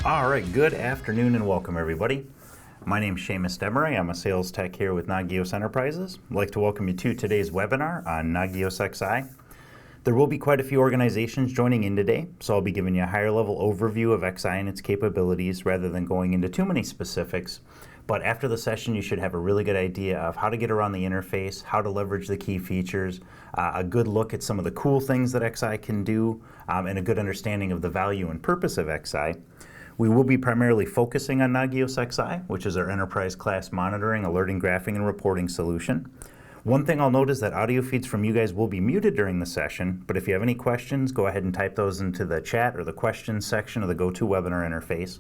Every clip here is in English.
All right, good afternoon and welcome everybody. My name is Shamas. I'm a sales tech here with Nagios Enterprises. I'd like to welcome you to today's webinar on Nagios XI. There will be quite a few organizations joining in today, so I'll be giving you a higher level overview of XI and its capabilities rather than going into too many specifics. But after the session, you should have a really good idea of how to get around the interface, how to leverage the key features, a good look at some of the cool things that XI can do, and a good understanding of the value and purpose of XI. We will be primarily focusing on Nagios XI, which is our enterprise class monitoring, alerting, graphing, and reporting solution. One thing I'll note is that audio feeds from you guys will be muted during the session, but if you have any questions, go ahead and type those into the chat or the questions section of the GoToWebinar interface.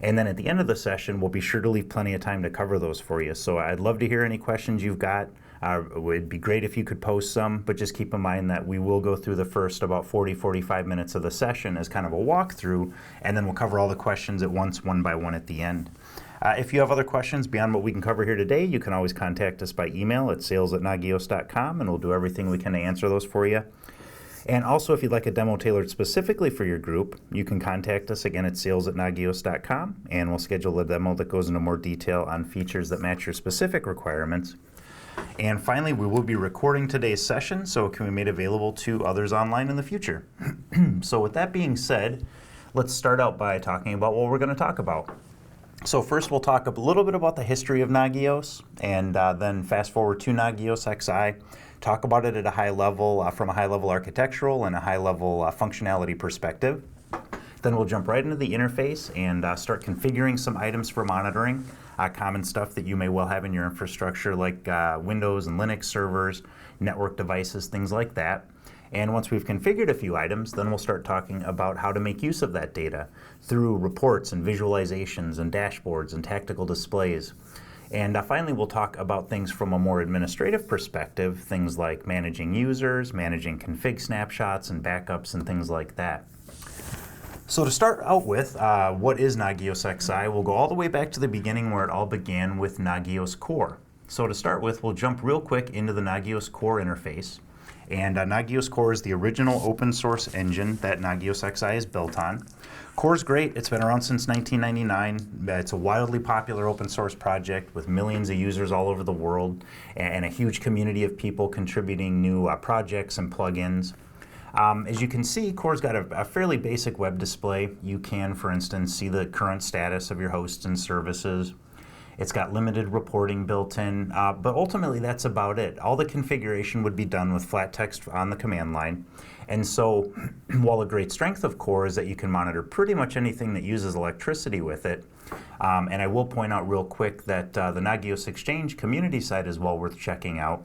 And then at the end of the session, we'll be sure to leave plenty of time to cover those for you. So I'd love to hear any questions you've got. It would be great if you could post some, but just keep in mind that we will go through the first about 40-45 minutes of the session as kind of a walkthrough, and then we'll cover all the questions at once, one by one at the end. If you have other questions beyond what we can cover here today, you can always contact us by email at sales@nagios.com, and we'll do everything we can to answer those for you. And also, if you'd like a demo tailored specifically for your group, you can contact us again at sales@nagios.com, and we'll schedule a demo that goes into more detail on features that match your specific requirements. And finally, we will be recording today's session, so it can be made available to others online in the future. So with that being said, let's start out by talking about what we're going to talk about. So first, we'll talk a little bit about the history of Nagios, and then fast forward to Nagios XI, talk about it at a high level, from a high-level architectural and a high-level functionality perspective. Then we'll jump right into the interface and start configuring some items for monitoring, common stuff that you may well have in your infrastructure like Windows and Linux servers, network devices, things like that. And once we've configured a few items, then we'll start talking about how to make use of that data through reports and visualizations and dashboards and tactical displays. And finally, we'll talk about things from a more administrative perspective, things like managing users, managing config snapshots and backups and things like that. So to start out with, what is Nagios XI? We'll go all the way back to the beginning where it all began with Nagios Core. So to start with, we'll jump real quick into the Nagios Core interface. And Nagios Core is the original open source engine that Nagios XI is built on. Core is great. It's been around since 1999. It's a wildly popular open source project with millions of users all over the world and a huge community of people contributing new projects and plugins. As you can see, Core's got a fairly basic web display. You can, for instance, see the current status of your hosts and services. It's got limited reporting built in, but ultimately that's about it. All the configuration would be done with flat text on the command line. And so while a great strength of Core is that you can monitor pretty much anything that uses electricity with it, and I will point out real quick that the Nagios Exchange community site is well worth checking out.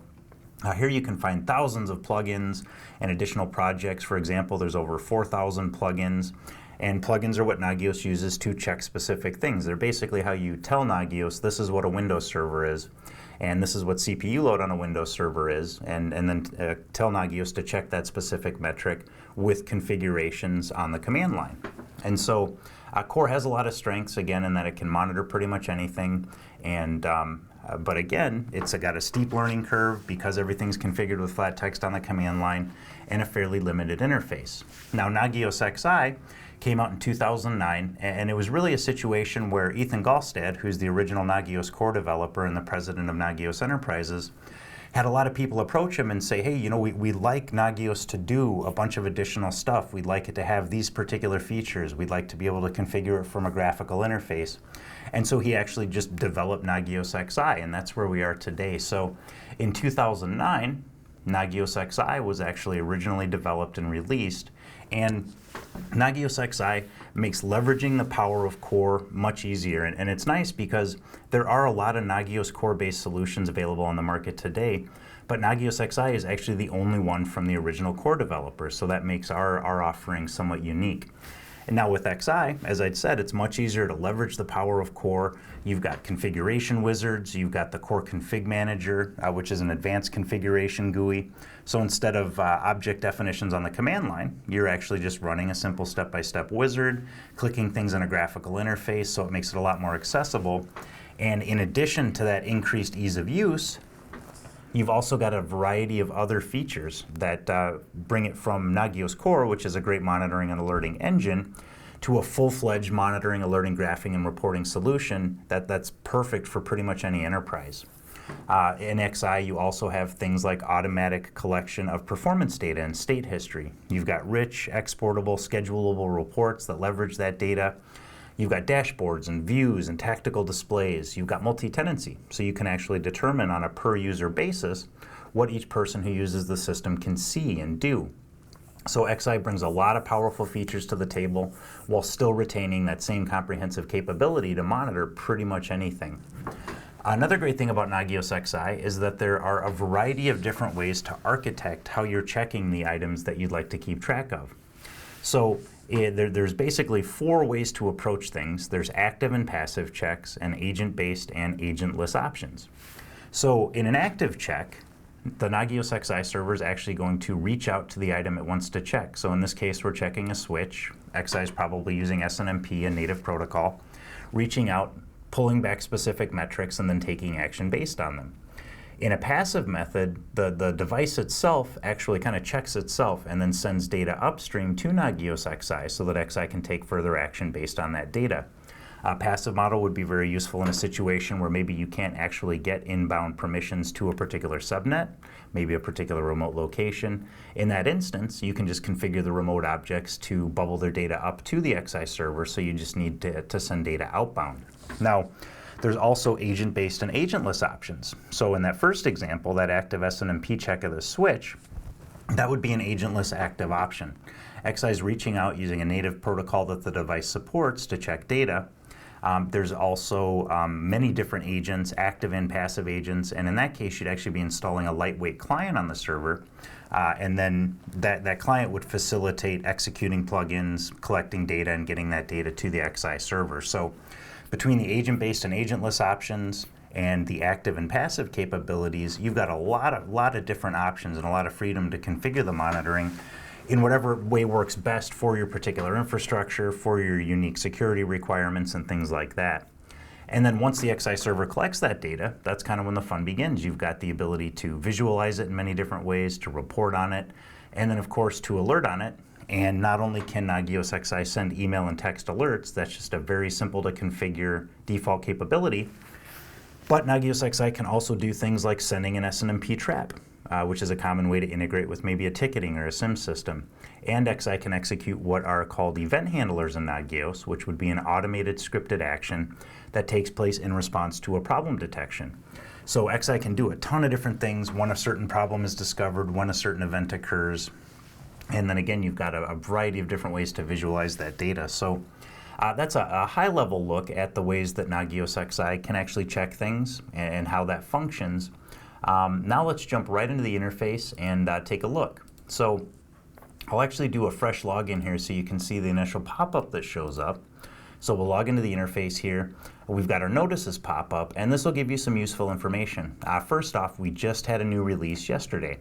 Here you can find thousands of plugins and additional projects. For example, there's over 4,000 plugins. And plugins are what Nagios uses to check specific things. They're basically how you tell Nagios this is what a Windows server is, and this is what CPU load on a Windows server is, and then tell Nagios to check that specific metric with configurations on the command line. And so Core has a lot of strengths, again, in that it can monitor pretty much anything. And but again, it's got a steep learning curve because everything's configured with flat text on the command line and a fairly limited interface. Now, Nagios XI came out in 2009, and it was really a situation where Ethan Gallstad, who's the original Nagios Core developer and the president of Nagios Enterprises, had a lot of people approach him and say, hey, you know, we'd like Nagios to do a bunch of additional stuff. We'd like it to have these particular features. We'd like to be able to configure it from a graphical interface. And so he actually just developed Nagios XI, and that's where we are today. So in 2009, Nagios XI was actually originally developed and released, and Nagios XI makes leveraging the power of Core much easier. And it's nice because there are a lot of Nagios Core-based solutions available on the market today, but Nagios XI is actually the only one from the original Core developers, so that makes our offering somewhat unique. And now with XI, as I'd said, it's much easier to leverage the power of Core. You've got configuration wizards, you've got the Core Config Manager, which is an advanced configuration GUI. So instead of object definitions on the command line, you're actually just running a simple step-by-step wizard, clicking things in a graphical interface, so it makes it a lot more accessible. And in addition to that increased ease of use, you've also got a variety of other features that bring it from Nagios Core, which is a great monitoring and alerting engine, to a full-fledged monitoring, alerting, graphing, and reporting solution that's perfect for pretty much any enterprise. In XI, you also have things like automatic collection of performance data and state history. You've got rich, exportable, schedulable reports that leverage that data. You've got dashboards and views and tactical displays. You've got multi-tenancy, so you can actually determine on a per-user basis what each person who uses the system can see and do. So XI brings a lot of powerful features to the table while still retaining that same comprehensive capability to monitor pretty much anything. Another great thing about Nagios XI is that there are a variety of different ways to architect how you're checking the items that you'd like to keep track of. So there's basically 4 ways to approach things. There's active and passive checks, and agent-based and agentless options. So in an active check, the Nagios XI server is actually going to reach out to the item it wants to check. So in this case, we're checking a switch. XI is probably using SNMP, a native protocol, reaching out, pulling back specific metrics, and then taking action based on them. In a passive method, the device itself actually kind of checks itself and then sends data upstream to Nagios XI so that XI can take further action based on that data. A passive model would be very useful in a situation where maybe you can't actually get inbound permissions to a particular subnet, maybe a particular remote location. In that instance, you can just configure the remote objects to bubble their data up to the XI server, so you just need to send data outbound. Now, there's also agent-based and agentless options. So in that first example, that active SNMP check of the switch, that would be an agentless active option. XI is reaching out using a native protocol that the device supports to check data. There's also many different agents, active and passive agents, and in that case, you'd actually be installing a lightweight client on the server, and then that client would facilitate executing plugins, collecting data, and getting that data to the XI server. So between the agent-based and agentless options and the active and passive capabilities, you've got a lot of different options and a lot of freedom to configure the monitoring in whatever way works best for your particular infrastructure, for your unique security requirements, and things like that. And then once the XI server collects that data, that's kind of when the fun begins. You've got the ability to visualize it in many different ways, to report on it, and then of course to alert on it. And not only can Nagios XI send email and text alerts, that's just a very simple to configure default capability, but Nagios XI can also do things like sending an SNMP trap, which is a common way to integrate with maybe a ticketing or a SIM system. And XI can execute what are called event handlers in Nagios, which would be an automated scripted action that takes place in response to a problem detection. So XI can do a ton of different things when a certain problem is discovered, when a certain event occurs, and then again, you've got a variety of different ways to visualize that data. So that's a high-level look at the ways that Nagios XI can actually check things and how that functions. Now let's jump right into the interface and take a look. So I'll actually do a fresh login here so you can see the initial pop-up that shows up. So we'll log into the interface here. We've got our notices pop up, and this will give you some useful information. First off, we just had a new release yesterday,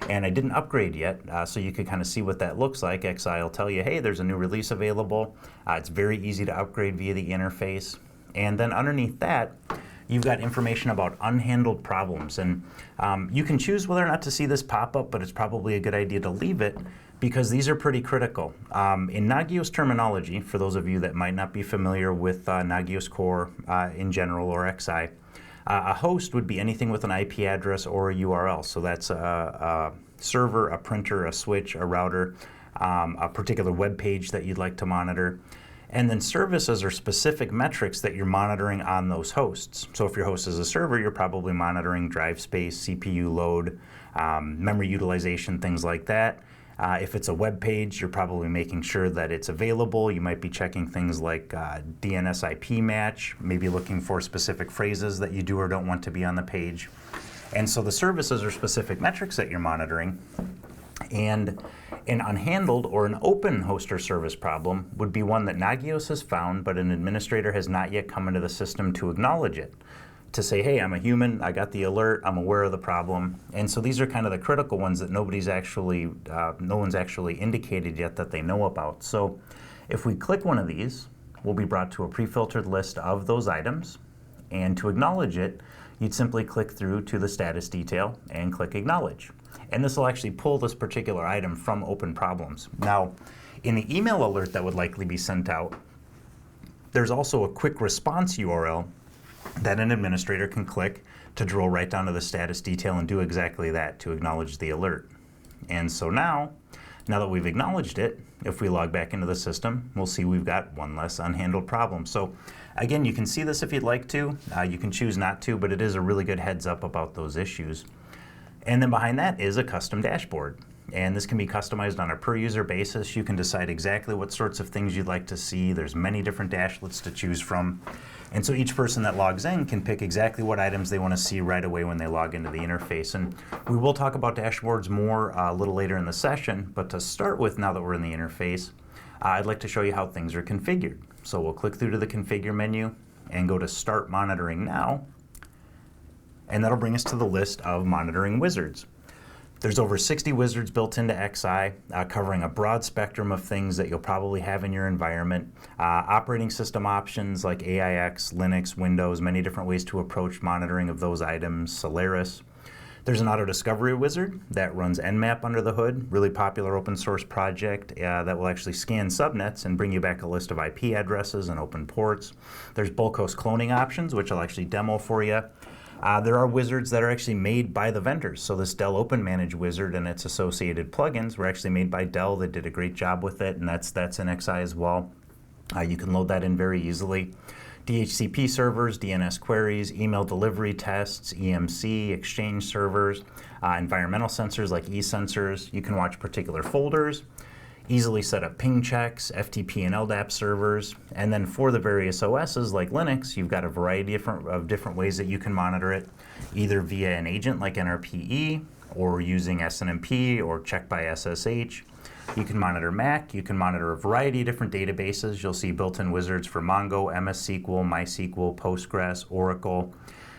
and I didn't upgrade yet, so you could kind of see what that looks like. XI will tell you, hey, there's a new release available. It's very easy to upgrade via the interface. And then underneath that, you've got information about unhandled problems. And you can choose whether or not to see this pop up, but it's probably a good idea to leave it because these are pretty critical. In Nagios terminology, for those of you that might not be familiar with Nagios Core in general or XI, a host would be anything with an IP address or a URL. So that's a server, a printer, a switch, a router, a particular web page that you'd like to monitor. And then services are specific metrics that you're monitoring on those hosts. So if your host is a server, you're probably monitoring drive space, CPU load, memory utilization, things like that. If it's a web page, you're probably making sure that it's available. You might be checking things like DNS IP match, maybe looking for specific phrases that you do or don't want to be on the page. And so the services are specific metrics that you're monitoring. And an unhandled or an open host or service problem would be one that Nagios has found, but an administrator has not yet come into the system to acknowledge it, to say, hey, I'm a human, I got the alert, I'm aware of the problem. And so these are kind of the critical ones that no one's actually indicated yet that they know about. So if we click one of these, we'll be brought to a pre-filtered list of those items. And to acknowledge it, you'd simply click through to the status detail and click acknowledge. And this will actually pull this particular item from open problems. Now, In the email alert that would likely be sent out, there's also a quick response URL that an administrator can click to drill right down to the status detail and do exactly that, to acknowledge the alert. And so now that we've acknowledged it, if we log back into the system, we'll see we've got one less unhandled problem. So again, you can see this if you'd like to. You can choose not to, but it is a really good heads up about those issues. And then behind that is a custom dashboard. And this can be customized on a per user basis. You can decide exactly what sorts of things you'd like to see. There's many different dashlets to choose from. And so each person that logs in can pick exactly what items they want to see right away when they log into the interface. And we will talk about dashboards more a little later in the session, but to start with, now that we're in the interface, I'd like to show you how things are configured. So we'll click through to the configure menu and go to Start Monitoring Now, and that'll bring us to the list of monitoring wizards. There's over 60 wizards built into XI, covering a broad spectrum of things that you'll probably have in your environment. Operating system options like AIX, Linux, Windows, many different ways to approach monitoring of those items, Solaris. There's an auto discovery wizard that runs Nmap under the hood, really popular open source project that will actually scan subnets and bring you back a list of IP addresses and open ports. There's bulk host cloning options, which I'll actually demo for you. There are wizards that are actually made by the vendors. So this Dell Open Manage wizard and its associated plugins were actually made by Dell. They did a great job with it, and that's in XI as well. You can load that in very easily. DHCP servers, DNS queries, email delivery tests, EMC, Exchange servers, environmental sensors like eSensors. You can watch particular folders, easily set up ping checks, FTP and LDAP servers, and then for the various OSs like Linux, you've got a variety of different ways that you can monitor it, either via an agent like NRPE, or using SNMP or check by SSH. You can monitor Mac, you can monitor a variety of different databases. You'll see built-in wizards for Mongo, MS SQL, MySQL, Postgres, Oracle.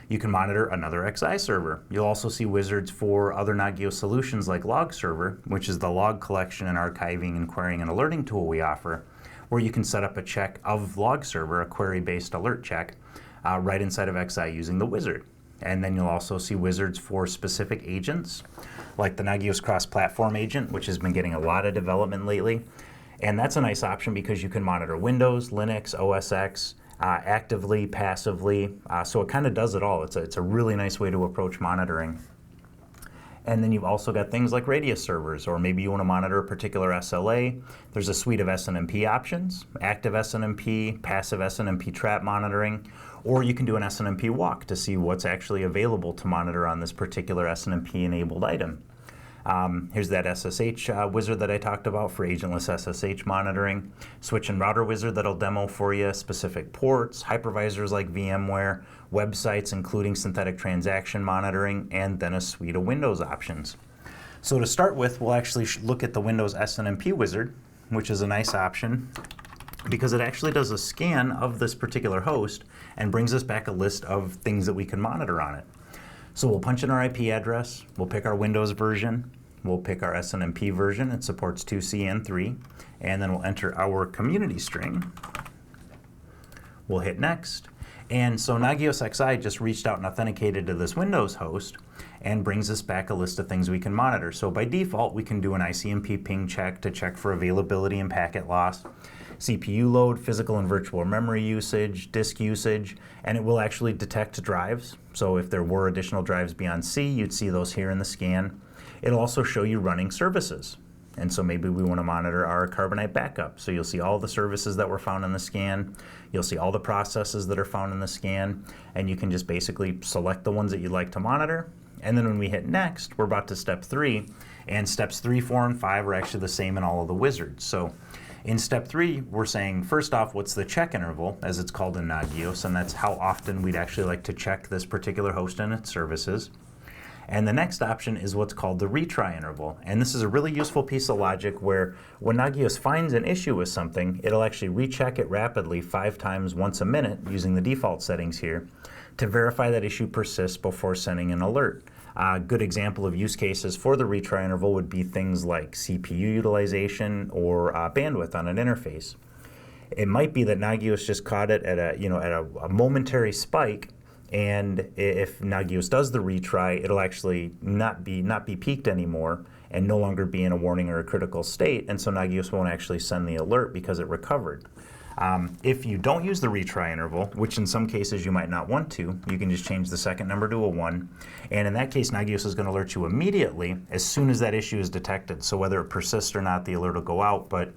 You can monitor another XI server. You'll also see wizards for other Nagios solutions like Log Server, which is the log collection and archiving and querying and alerting tool we offer, where you can set up a check of Log Server, a query-based alert check, right inside of XI using the wizard. And then you'll also see wizards for specific agents, like the Nagios Cross-Platform agent, which has been getting a lot of development lately. And that's a nice option because you can monitor Windows, Linux, OS X, actively, passively, so it kind of does it all. It's a really nice way to approach monitoring. And then you've also got things like Radius servers, or maybe you want to monitor a particular SLA. There's a suite of SNMP options, active SNMP, passive SNMP trap monitoring, or you can do an SNMP walk to see what's actually available to monitor on this particular SNMP enabled item. Here's that SSH wizard that I talked about for agentless SSH monitoring, switch and router wizard that'll demo for you, specific ports, hypervisors like VMware, websites including synthetic transaction monitoring, and then a suite of Windows options. So to start with, we'll actually look at the Windows SNMP wizard, which is a nice option because it actually does a scan of this particular host and brings us back a list of things that we can monitor on it. So we'll punch in our IP address, we'll pick our Windows version, we'll pick our SNMP version, it supports 2C and 3, and then we'll enter our community string. We'll hit next. And so Nagios XI just reached out and authenticated to this Windows host and brings us back a list of things we can monitor. So by default, we can do an ICMP ping check to check for availability and packet loss, CPU load, physical and virtual memory usage, disk usage, and it will actually detect drives. So if there were additional drives beyond C, you'd see those here in the scan. It'll also show you running services. And so maybe we want to monitor our Carbonite backup. So you'll see all the services that were found in the scan. You'll see all the processes that are found in the scan. And you can just basically select the ones that you'd like to monitor. And then when we hit next, we're about to step 3. And steps 3, 4, and 5 are actually the same in all of the wizards. So in step 3, we're saying, first off, what's the check interval, as it's called in Nagios, and that's how often we'd actually like to check this particular host and its services. And the next option is what's called the retry interval. And this is a really useful piece of logic where when Nagios finds an issue with something, it'll actually recheck it rapidly 5 times once a minute using the default settings here to verify that issue persists before sending an alert. A good example of use cases for the retry interval would be things like CPU utilization or bandwidth on an interface. It might be that Nagios just caught it at a momentary spike, and if Nagios does the retry, it'll actually not be peaked anymore, and no longer be in a warning or a critical state, and so Nagios won't actually send the alert because it recovered. If you don't use the retry interval, which in some cases you might not want to, you can just change the second number to a 1. And in that case, Nagios is going to alert you immediately as soon as that issue is detected. So whether it persists or not, the alert will go out. But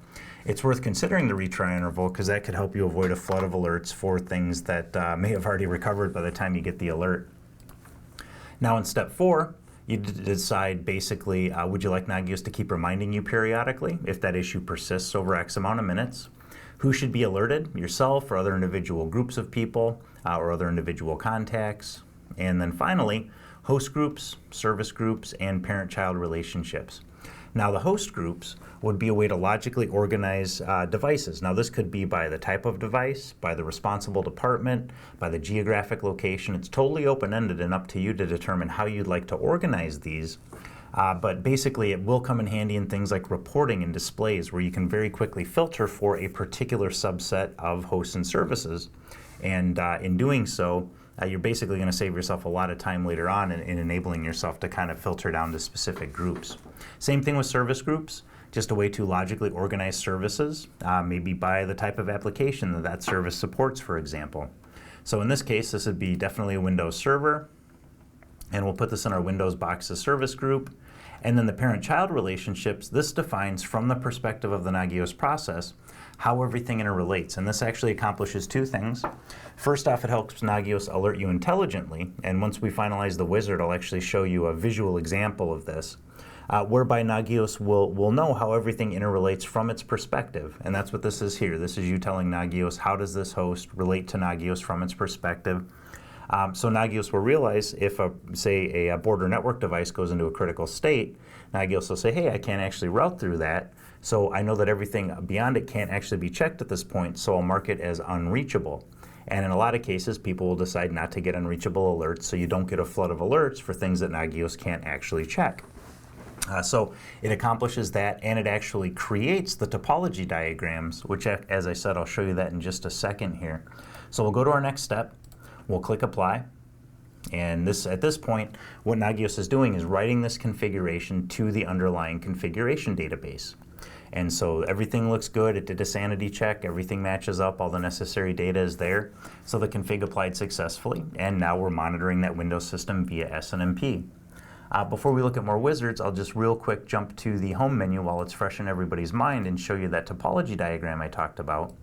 it's worth considering the retry interval because that could help you avoid a flood of alerts for things that may have already recovered by the time you get the alert. Now in step 4, you decide basically, would you like Nagios to keep reminding you periodically if that issue persists over X amount of minutes? Who should be alerted? Yourself or other individual groups of people or other individual contacts. And then finally, host groups, service groups, and parent-child relationships. Now the host groups would be a way to logically organize devices. Now this could be by the type of device, by the responsible department, by the geographic location. It's totally open-ended and up to you to determine how you'd like to organize these. But basically it will come in handy in things like reporting and displays where you can very quickly filter for a particular subset of hosts and services. And in doing so, you're basically going to save yourself a lot of time later on in enabling yourself to kind of filter down to specific groups. Same thing with service groups, just a way to logically organize services, maybe by the type of application that that service supports, for example. So in this case, this would be definitely a Windows server, and we'll put this in our Windows boxes service group. And then the parent-child relationships, this defines from the perspective of the Nagios process how everything interrelates. And this actually accomplishes 2 things. First off, it helps Nagios alert you intelligently. And once we finalize the wizard, I'll actually show you a visual example of this, whereby Nagios will know how everything interrelates from its perspective. And that's what this is here. This is you telling Nagios, how does this host relate to Nagios from its perspective? So Nagios will realize if, say, a border network device goes into a critical state, Nagios will say, hey, I can't actually route through that, so I know that everything beyond it can't actually be checked at this point, so I'll mark it as unreachable. And in a lot of cases, people will decide not to get unreachable alerts, so you don't get a flood of alerts for things that Nagios can't actually check. So it accomplishes that, and it actually creates the topology diagrams, which, as I said, I'll show you that in just a second here. So we'll go to our next step. We'll click Apply, and at this point, what Nagios is doing is writing this configuration to the underlying configuration database. And so everything looks good. It did a sanity check. Everything matches up. All the necessary data is there. So the config applied successfully, and now we're monitoring that Windows system via SNMP. Before we look at more wizards, I'll just real quick jump to the home menu while it's fresh in everybody's mind and show you that topology diagram I talked about.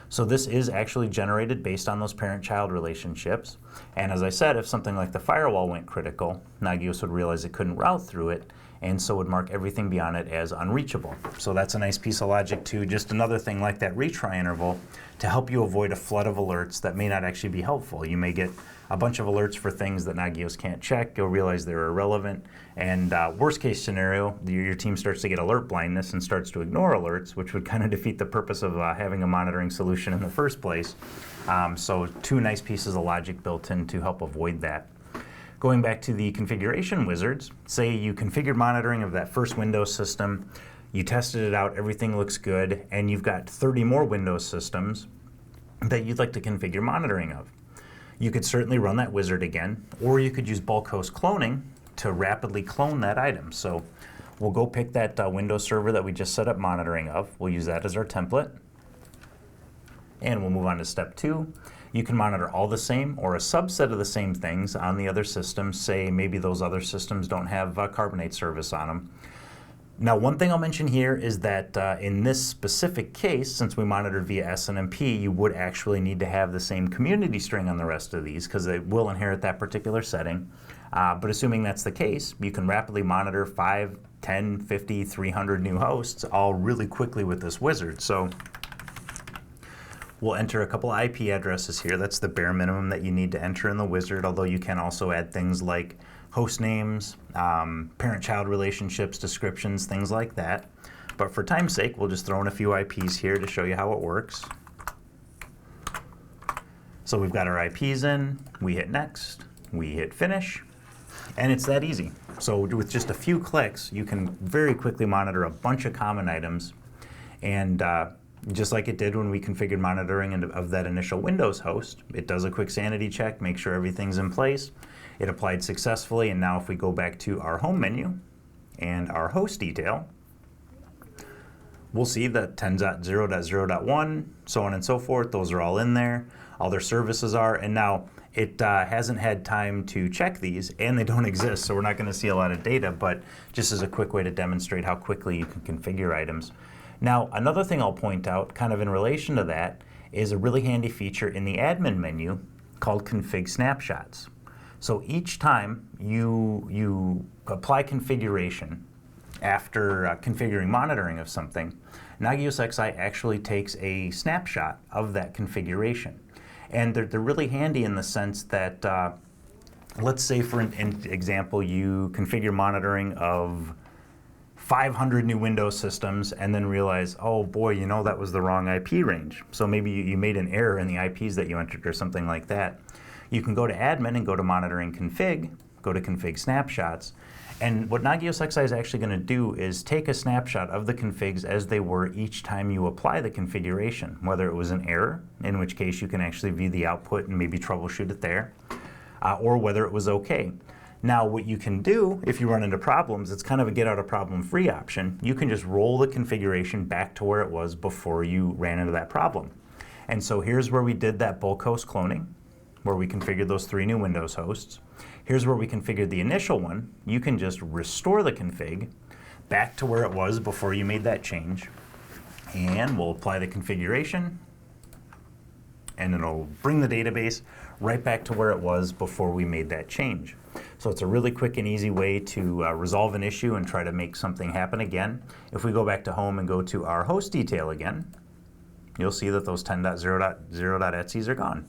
So this is actually generated based on those parent-child relationships. And as I said, if something like the firewall went critical, Nagios would realize it couldn't route through it, and so would mark everything beyond it as unreachable. So that's a nice piece of logic too. Just another thing like that retry interval to help you avoid a flood of alerts that may not actually be helpful. You may get a bunch of alerts for things that Nagios can't check. You'll realize they're irrelevant. And worst case scenario, your team starts to get alert blindness and starts to ignore alerts, which would kind of defeat the purpose of having a monitoring solution in the first place. So 2 nice pieces of logic built in to help avoid that. Going back to the configuration wizards, say you configured monitoring of that first Windows system, you tested it out, everything looks good, and you've got 30 more Windows systems that you'd like to configure monitoring of. You could certainly run that wizard again, or you could use bulk host cloning to rapidly clone that item. So we'll go pick that Windows server that we just set up monitoring of. We'll use that as our template. And we'll move on to step 2. You can monitor all the same or a subset of the same things on the other systems. Say maybe those other systems don't have Carbonate service on them. Now, one thing I'll mention here is that in this specific case, since we monitored via SNMP, you would actually need to have the same community string on the rest of these because it will inherit that particular setting. But assuming that's the case, you can rapidly monitor 5, 10, 50, 300 new hosts all really quickly with this wizard. So we'll enter a couple IP addresses here. That's the bare minimum that you need to enter in the wizard, although you can also add things like host names, parent-child relationships, descriptions, things like that. But for time's sake, we'll just throw in a few IPs here to show you how it works. So we've got our IPs in, we hit next, we hit finish, and it's that easy. So with just a few clicks, you can very quickly monitor a bunch of common items, and just like it did when we configured monitoring of that initial Windows host, it does a quick sanity check, make sure everything's in place. It applied successfully, and now if we go back to our home menu and our host detail, we'll see that 10.0.0.1, so on and so forth, those are all in there. All their services are, and now it hasn't had time to check these, and they don't exist, so we're not going to see a lot of data, but just as a quick way to demonstrate how quickly you can configure items. Now, another thing I'll point out, kind of in relation to that, is a really handy feature in the admin menu called config snapshots. So each time you apply configuration after configuring monitoring of something, Nagios XI actually takes a snapshot of that configuration. And they're really handy in the sense that, let's say for an example, you configure monitoring of 500 new Windows systems and then realize, oh boy, you know that was the wrong IP range. So maybe you made an error in the IPs that you entered or something like that. You can go to admin and go to monitoring config, go to config snapshots, and what Nagios XI is actually going to do is take a snapshot of the configs as they were each time you apply the configuration, whether it was an error, in which case you can actually view the output and maybe troubleshoot it there, or whether it was okay. Now what you can do if you run into problems, it's kind of a get out of problem free option. You can just roll the configuration back to where it was before you ran into that problem. And so here's where we did that bulk host cloning, where we configured those 3 new Windows hosts. Here's where we configured the initial one. You can just restore the config back to where it was before you made that change. And we'll apply the configuration, and it'll bring the database right back to where it was before we made that change. So it's a really quick and easy way to resolve an issue and try to make something happen again. If we go back to home and go to our host detail again, you'll see that those 10.0.0.etcs are gone.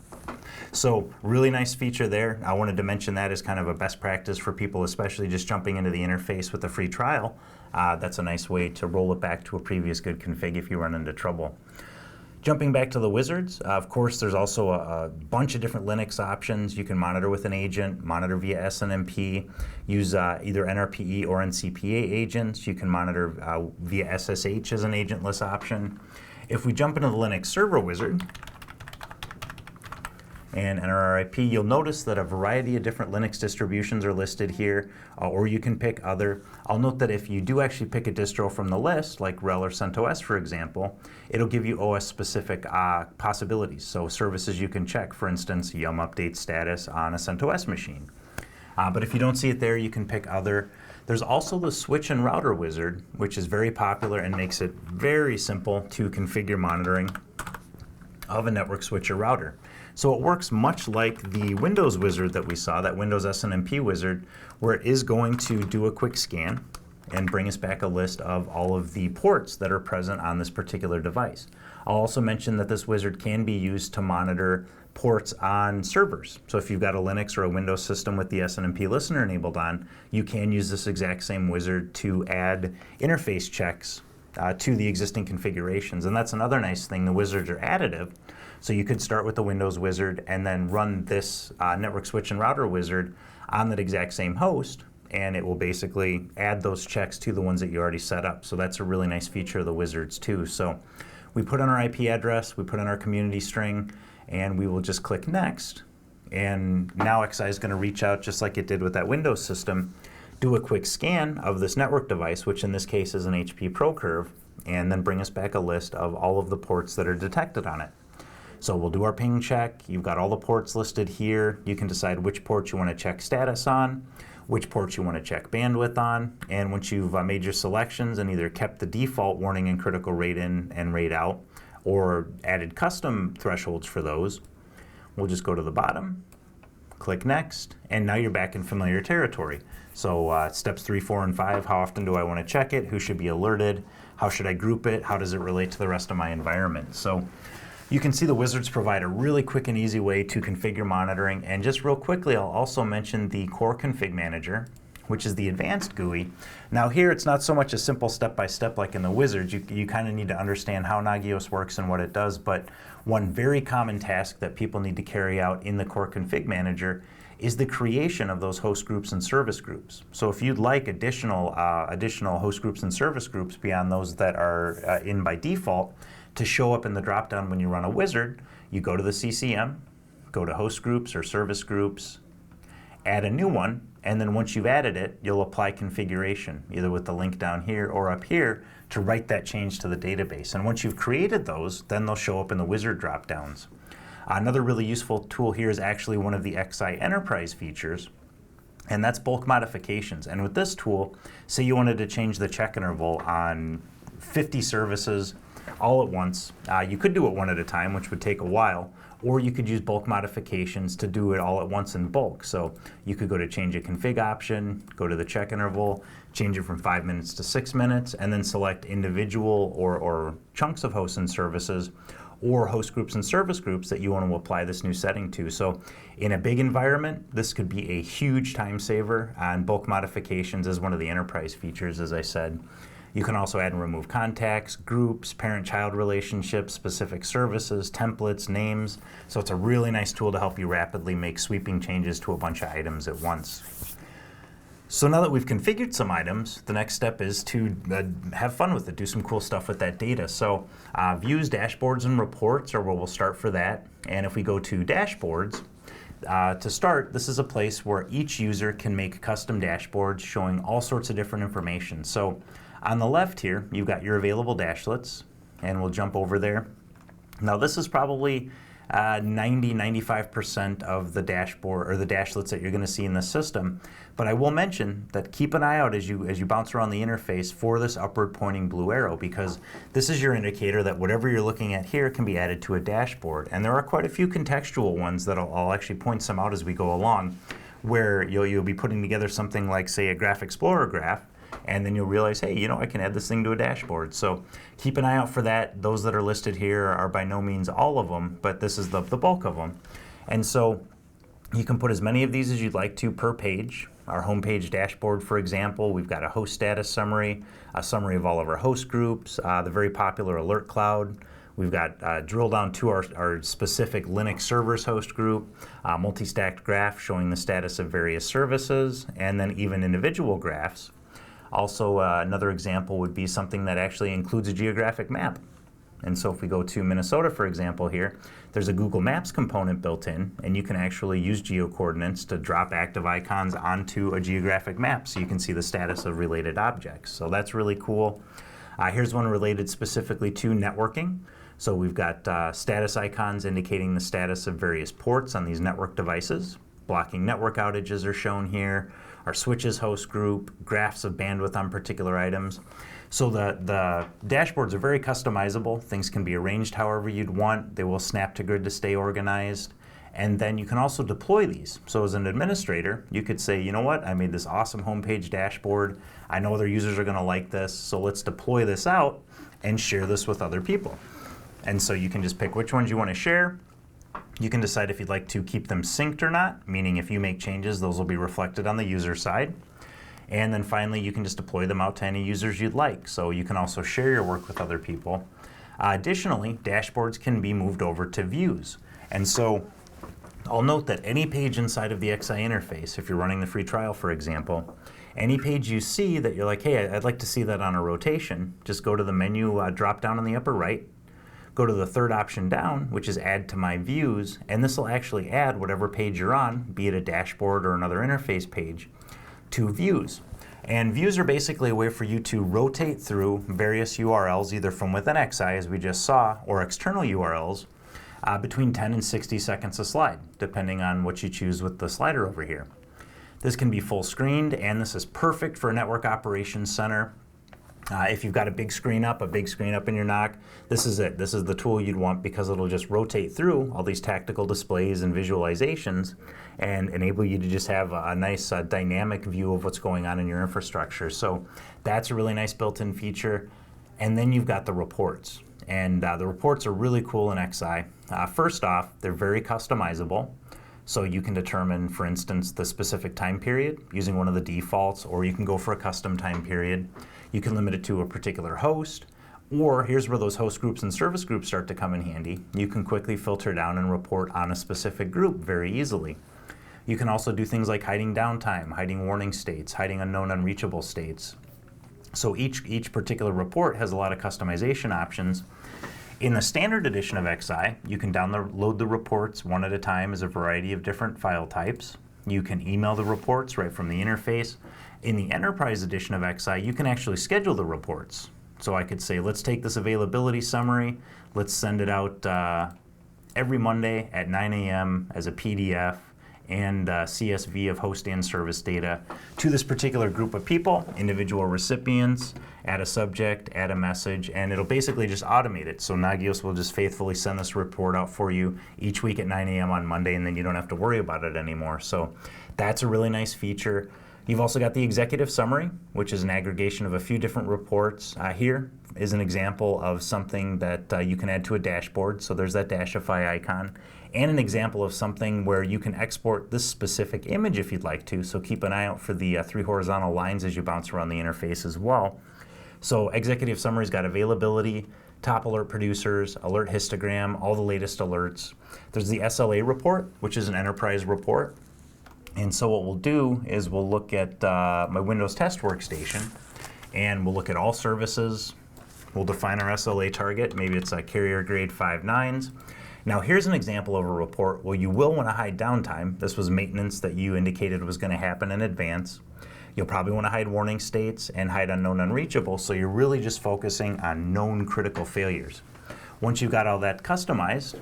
So really nice feature there. I wanted to mention that as kind of a best practice for people, especially just jumping into the interface with a free trial. That's a nice way to roll it back to a previous good config if you run into trouble. Jumping back to the wizards, of course, there's also a bunch of different Linux options. You can monitor with an agent, monitor via SNMP, use either NRPE or NCPA agents. You can monitor via SSH as an agentless option. If we jump into the Linux server wizard and enter our IP, you'll notice that a variety of different Linux distributions are listed here, or you can pick other. I'll note that if you do actually pick a distro from the list, like RHEL or CentOS, for example, it'll give you OS-specific possibilities. So services you can check, for instance, Yum update status on a CentOS machine. But if you don't see it there, you can pick other. There's also the switch and router wizard, which is very popular and makes it very simple to configure monitoring of a network switch or router. So it works much like the Windows wizard that we saw, that Windows SNMP wizard, where it is going to do a quick scan and bring us back a list of all of the ports that are present on this particular device. I'll also mention that this wizard can be used to monitor ports on servers. So if you've got a Linux or a Windows system with the SNMP listener enabled on, you can use this exact same wizard to add interface checks to the existing configurations. And that's another nice thing. The wizards are additive. So you could start with the Windows wizard and then run this network switch and router wizard on that exact same host, and it will basically add those checks to the ones that you already set up. So that's a really nice feature of the wizards too. So we put in our IP address, we put in our community string, and we will just click next. And now XI is going to reach out just like it did with that Windows system, do a quick scan of this network device, which in this case is an HP ProCurve, and then bring us back a list of all of the ports that are detected on it. So we'll do our ping check. You've got all the ports listed here. You can decide which ports you want to check status on, which ports you want to check bandwidth on, and once you've made your selections and either kept the default warning and critical rate in and rate out, or added custom thresholds for those, we'll just go to the bottom, click next, and now you're back in familiar territory. So steps 3, 4, and 5, how often do I want to check it? Who should be alerted? How should I group it? How does it relate to the rest of my environment? So you can see the wizards provide a really quick and easy way to configure monitoring. And just real quickly, I'll also mention the core config manager, which is the advanced GUI. Now here, it's not so much a simple step-by-step like in the wizards. You kind of need to understand how Nagios works and what it does, but one very common task that people need to carry out in the core config manager is the creation of those host groups and service groups. So if you'd like additional host groups and service groups beyond those that are in by default to show up in the dropdown when you run a wizard, you go to the CCM, go to host groups or service groups, add a new one, and then once you've added it, you'll apply configuration, either with the link down here or up here, to write that change to the database. And once you've created those, then they'll show up in the wizard drop-downs. Another really useful tool here is actually one of the XI Enterprise features, and that's bulk modifications. And with this tool, say you wanted to change the check interval on 50 services all at once. You could do it one at a time, which would take a while, or you could use bulk modifications to do it all at once in bulk. So you could go to change a config option, go to the check interval, change it from 5 minutes to 6 minutes, and then select individual or chunks of hosts and services, or host groups and service groups that you want to apply this new setting to. So in a big environment, this could be a huge time saver, and bulk modifications is one of the enterprise features, as I said. You can also add and remove contacts, groups, parent-child relationships, specific services, templates, names. So it's a really nice tool to help you rapidly make sweeping changes to a bunch of items at once. So now that we've configured some items, the next step is to have fun with it, do some cool stuff with that data. So views, dashboards, and reports are where we'll start for that. And if we go to dashboards, to start, this is a place where each user can make custom dashboards showing all sorts of different information. So on the left here, you've got your available dashlets, and we'll jump over there. Now this is probably 90–95% of the dashboard or the dashlets that you're going to see in the system. But I will mention that keep an eye out as you bounce around the interface for this upward pointing blue arrow, because this is your indicator that whatever you're looking at here can be added to a dashboard. And there are quite a few contextual ones that I'll actually point some out as we go along, where you'll be putting together something like, say, a Graph Explorer graph, and then you'll realize, hey, you know, I can add this thing to a dashboard. So keep an eye out for that. Those that are listed here are by no means all of them, but this is the bulk of them. And so you can put as many of these as you'd like to per page. Our homepage dashboard, for example, we've got a host status summary, a summary of all of our host groups, the very popular alert cloud. We've got drill down to our specific Linux servers host group, multi-stacked graph showing the status of various services, and then even individual graphs. Also, another example would be something that actually includes a geographic map. And so if we go to Minnesota, for example here, there's a Google Maps component built in, and you can actually use geocoordinates to drop active icons onto a geographic map so you can see the status of related objects. So that's really cool. Here's one related specifically to networking. So we've got status icons indicating the status of various ports on these network devices. Blocking network outages are shown here. Our switches host group, graphs of bandwidth on particular items. So the dashboards are very customizable. Things can be arranged however you'd want. They will snap to grid to stay organized. And then you can also deploy these. So as an administrator, you could say, you know what, I made this awesome homepage dashboard. I know other users are going to like this, so let's deploy this out and share this with other people. And so you can just pick which ones you want to share. You can decide if you'd like to keep them synced or not, meaning if you make changes, those will be reflected on the user side. And then finally, you can just deploy them out to any users you'd like. So you can also share your work with other people. Additionally, dashboards can be moved over to views. And so I'll note that any page inside of the XI interface, if you're running the free trial, for example, any page you see that you're like, hey, I'd like to see that on a rotation, just go to the menu drop down in the upper right, go to the third option down, which is Add to My Views, and this will actually add whatever page you're on, be it a dashboard or another interface page, to views. And views are basically a way for you to rotate through various URLs, either from within XI, as we just saw, or external URLs, between 10 and 60 seconds a slide, depending on what you choose with the slider over here. This can be full screened, and this is perfect for a network operations center. If you've got a big screen up in your NOC, this is it. This is the tool you'd want, because it'll just rotate through all these tactical displays and visualizations and enable you to just have a nice dynamic view of what's going on in your infrastructure. So that's a really nice built-in feature. And then you've got the reports. And the reports are really cool in XI. First off, they're very customizable. So you can determine, for instance, the specific time period using one of the defaults, or you can go for a custom time period. You can limit it to a particular host, or here's where those host groups and service groups start to come in handy. You can quickly filter down and report on a specific group very easily. You can also do things like hiding downtime, hiding warning states, hiding unknown unreachable states. So each particular report has a lot of customization options. In the standard edition of XI, you can download the reports one at a time as a variety of different file types. You can email the reports right from the interface. In the Enterprise Edition of XI, you can actually schedule the reports. So I could say, let's take this availability summary, let's send it out every Monday at 9 a.m. as a PDF and CSV of host and service data to this particular group of people, individual recipients, add a subject, add a message, and it'll basically just automate it. So Nagios will just faithfully send this report out for you each week at 9 a.m. on Monday, and then you don't have to worry about it anymore. So that's a really nice feature. You've also got the executive summary, which is an aggregation of a few different reports. Here is an example of something that you can add to a dashboard. So there's that Dashify icon, and an example of something where you can export this specific image if you'd like to. So keep an eye out for the 3 horizontal lines as you bounce around the interface as well. So executive summary's got availability, top alert producers, alert histogram, all the latest alerts. There's the SLA report, which is an enterprise report. And so what we'll do is we'll look at my Windows test workstation, and we'll look at all services. We'll define our SLA target. Maybe it's a carrier grade 5.9s. Now here's an example of a report where you will want to hide downtime. This was maintenance that you indicated was going to happen in advance. You'll probably want to hide warning states and hide unknown unreachable, so you're really just focusing on known critical failures. Once you've got all that customized,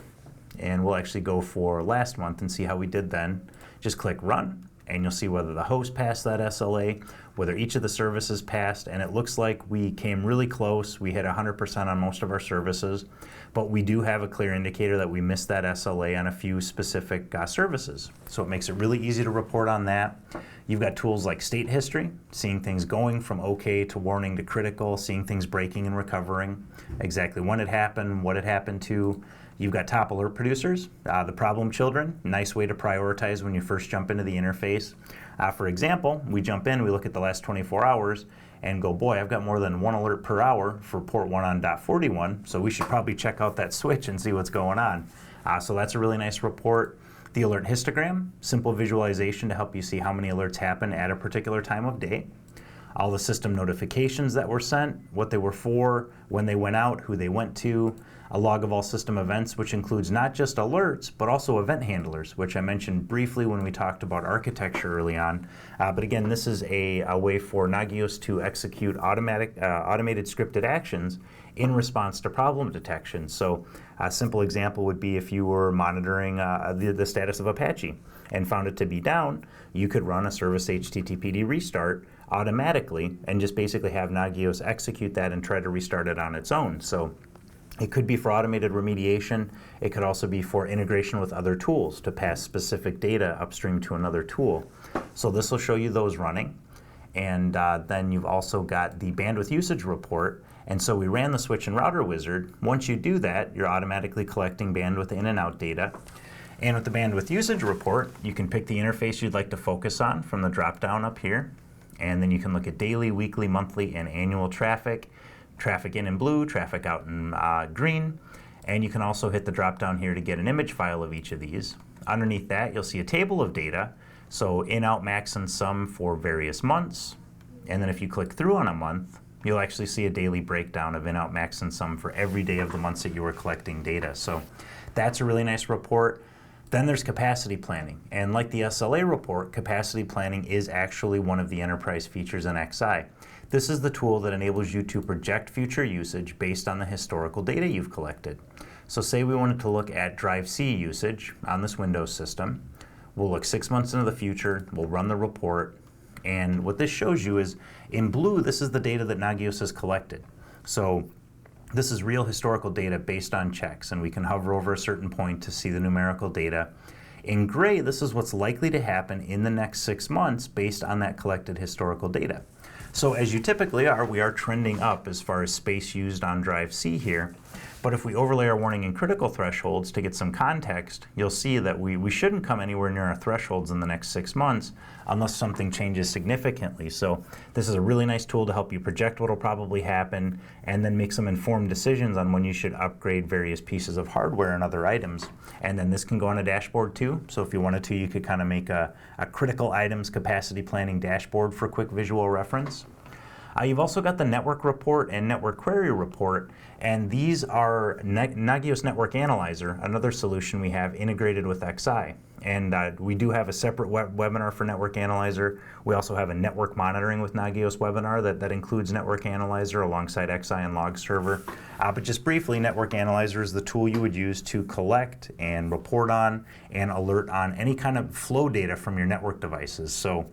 and we'll actually go for last month and see how we did then, just click Run, and you'll see whether the host passed that SLA, whether each of the services passed, and it looks like we came really close. We hit 100% on most of our services, but we do have a clear indicator that we missed that SLA on a few specific services. So it makes it really easy to report on that. You've got tools like state history, seeing things going from okay to warning to critical, seeing things breaking and recovering, exactly when it happened, what it happened to. You've got top alert producers, the problem children, nice way to prioritize when you first jump into the interface. For example, we jump in, we look at the last 24 hours and go, boy, I've got more than 1 alert per hour for port 1 on .41, so we should probably check out that switch and see what's going on. So that's a really nice report. The alert histogram, simple visualization to help you see how many alerts happen at a particular time of day. All the system notifications that were sent, what they were for, when they went out, who they went to, a log of all system events, which includes not just alerts, but also event handlers, which I mentioned briefly when we talked about architecture early on. But again, this is a way for Nagios to execute automated scripted actions in response to problem detection. So a simple example would be if you were monitoring the status of Apache and found it to be down, you could run a service HTTPD restart automatically and just basically have Nagios execute that and try to restart it on its own. So it could be for automated remediation. It could also be for integration with other tools to pass specific data upstream to another tool. So this will show you those running. And then you've also got the bandwidth usage report. And so we ran the switch and router wizard. Once you do that, you're automatically collecting bandwidth in and out data. And with the bandwidth usage report, you can pick the interface you'd like to focus on from the drop-down up here. And then you can look at daily, weekly, monthly, and annual traffic. Traffic in blue, traffic out in green. And you can also hit the drop-down here to get an image file of each of these. Underneath that, you'll see a table of data. So in, out, max, and sum for various months. And then if you click through on a month, you'll actually see a daily breakdown of in, out, max, and sum for every day of the months that you were collecting data. So that's a really nice report. Then there's capacity planning. And like the SLA report, capacity planning is actually one of the enterprise features in XI. This is the tool that enables you to project future usage based on the historical data you've collected. So say we wanted to look at drive C usage on this Windows system. We'll look 6 months into the future, we'll run the report, and what this shows you is, in blue, this is the data that Nagios has collected. So this is real historical data based on checks, and we can hover over a certain point to see the numerical data. In gray, this is what's likely to happen in the next 6 months based on that collected historical data. So as you typically are, we are trending up as far as space used on drive C here. But if we overlay our warning and critical thresholds to get some context, you'll see that we shouldn't come anywhere near our thresholds in the next 6 months unless something changes significantly. So this is a really nice tool to help you project what will probably happen and then make some informed decisions on when you should upgrade various pieces of hardware and other items. And then this can go on a dashboard too. So if you wanted to, you could kind of make a critical items capacity planning dashboard for quick visual reference. You've also got the network report and network query report, and these are Nagios Network Analyzer, another solution we have integrated with XI. And we do have a separate webinar for Network Analyzer. We also have a network monitoring with Nagios webinar that includes Network Analyzer alongside XI and Log Server. But just briefly, Network Analyzer is the tool you would use to collect and report on and alert on any kind of flow data from your network devices. So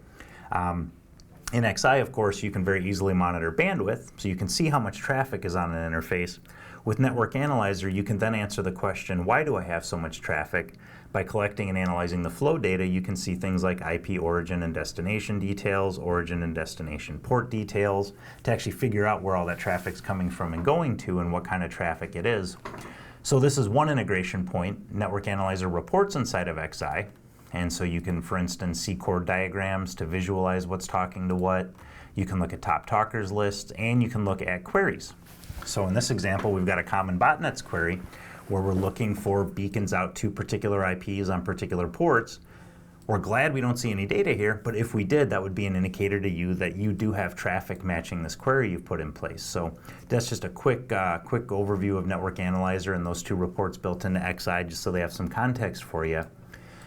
in XI, of course, you can very easily monitor bandwidth, so you can see how much traffic is on an interface. With Network Analyzer, you can then answer the question, why do I have so much traffic? By collecting and analyzing the flow data, you can see things like IP origin and destination details, origin and destination port details, to actually figure out where all that traffic's coming from and going to and what kind of traffic it is. So this is one integration point. Network Analyzer reports inside of XI. And so you can, for instance, see chord diagrams to visualize what's talking to what. You can look at top talkers lists, and you can look at queries. So in this example, we've got a common botnets query where we're looking for beacons out to particular IPs on particular ports. We're glad we don't see any data here, but if we did, that would be an indicator to you that you do have traffic matching this query you've put in place. So that's just a quick overview of Network Analyzer and those two reports built into XI, just so they have some context for you.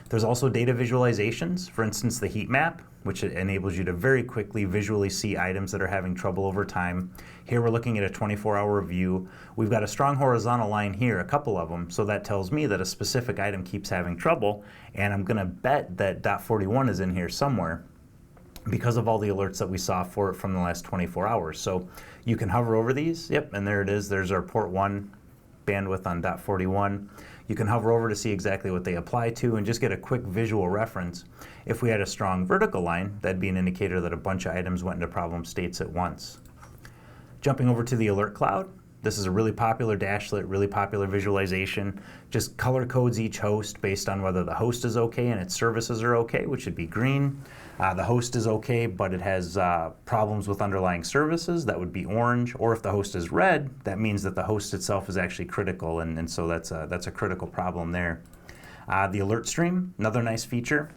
There's also data visualizations, for instance, the heat map, which enables you to very quickly visually see items that are having trouble over time. Here we're looking at a 24-hour view. We've got a strong horizontal line here, a couple of them, so that tells me that a specific item keeps having trouble, and I'm gonna bet that .41 is in here somewhere because of all the alerts that we saw for it from the last 24 hours. So you can hover over these, yep, and there it is. There's our port 1 bandwidth on .41. You can hover over to see exactly what they apply to and just get a quick visual reference. If we had a strong vertical line, that'd be an indicator that a bunch of items went into problem states at once. Jumping over to the alert cloud, this is a really popular dashlet, really popular visualization. Just color codes each host based on whether the host is okay and its services are okay, which would be green. The host is okay, but it has problems with underlying services, that would be orange. Or if the host is red, that means that the host itself is actually critical, and so that's a critical problem there. The alert stream, another nice feature.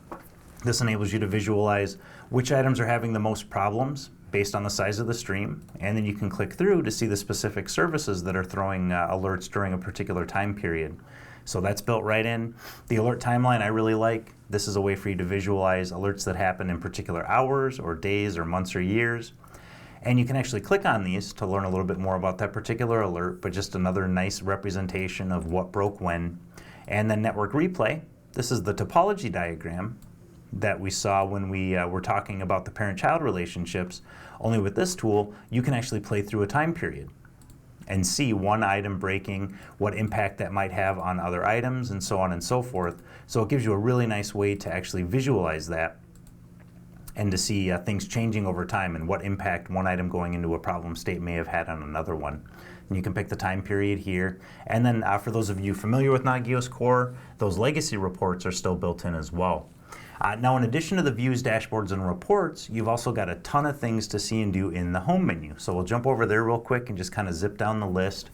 This enables you to visualize which items are having the most problems based on the size of the stream, and then you can click through to see the specific services that are throwing alerts during a particular time period. So that's built right in. The alert timeline I really like. This is a way for you to visualize alerts that happen in particular hours or days or months or years. And you can actually click on these to learn a little bit more about that particular alert, but just another nice representation of what broke when. And then network replay. This is the topology diagram that we saw when we were talking about the parent-child relationships. Only with this tool, you can actually play through a time period and see one item breaking, what impact that might have on other items, and so on and so forth. So it gives you a really nice way to actually visualize that and to see things changing over time and what impact one item going into a problem state may have had on another one. And you can pick the time period here. And then for those of you familiar with Nagios Core, those legacy reports are still built in as well. Now, in addition to the views, dashboards, and reports, you've also got a ton of things to see and do in the home menu. So we'll jump over there real quick and just kind of zip down the list.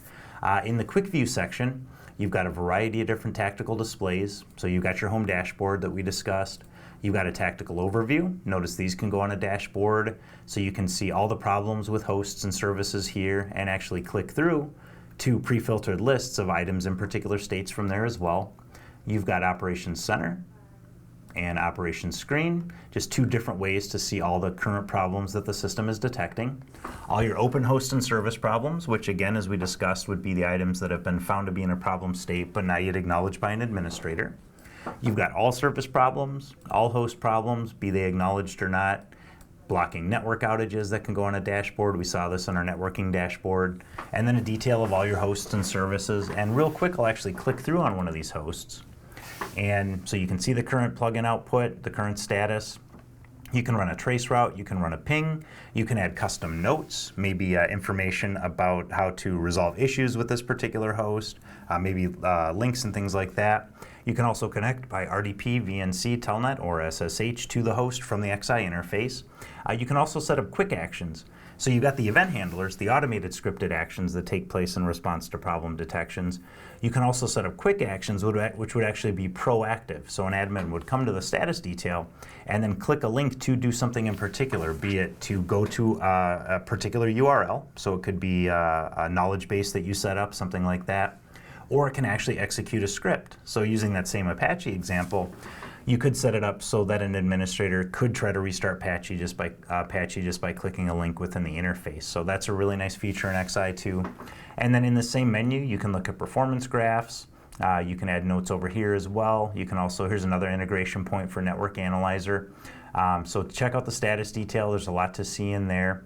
In the quick view section, you've got a variety of different tactical displays. So you've got your home dashboard that we discussed. You've got a tactical overview. Notice these can go on a dashboard, so you can see all the problems with hosts and services here and actually click through to pre-filtered lists of items in particular states from there as well. You've got Operations Center and Operations Screen, just two different ways to see all the current problems that the system is detecting. All your open host and service problems, which again, as we discussed, would be the items that have been found to be in a problem state but not yet acknowledged by an administrator. You've got all service problems, all host problems, be they acknowledged or not, blocking network outages that can go on a dashboard. We saw this on our networking dashboard. And then a detail of all your hosts and services. And real quick, I'll actually click through on one of these hosts. And so you can see the current plugin output, the current status. You can run a trace route, you can run a ping, you can add custom notes, maybe information about how to resolve issues with this particular host, maybe links and things like that. You can also connect by RDP, VNC, Telnet, or SSH to the host from the XI interface. You can also set up quick actions. So you've got the event handlers, the automated scripted actions that take place in response to problem detections. You can also set up quick actions, which would actually be proactive. So an admin would come to the status detail and then click a link to do something in particular, be it to go to a particular URL, so it could be a knowledge base that you set up, something like that, or it can actually execute a script. So using that same Apache example, you could set it up so that an administrator could try to restart Apache just by clicking a link within the interface. So that's a really nice feature in XI too. And then in the same menu, you can look at performance graphs. You can add notes over here as well. You can also, here's another integration point for Network Analyzer. So check out the status detail. There's a lot to see in there.